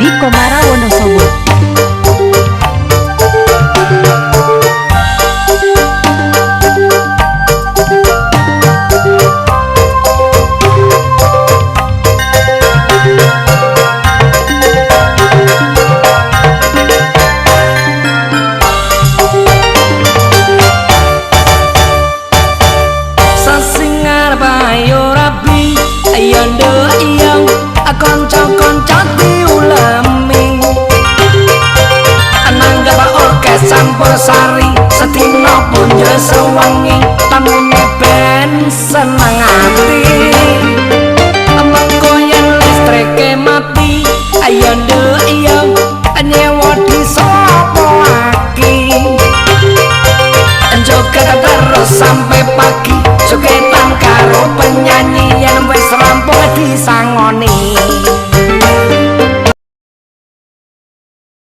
di Komara Wonosobo. Konco-konco diulemi anangga ba orkes Campur-sari sedina punjo sewengi tamune ben seneng ati mengko yen listrike mati ayo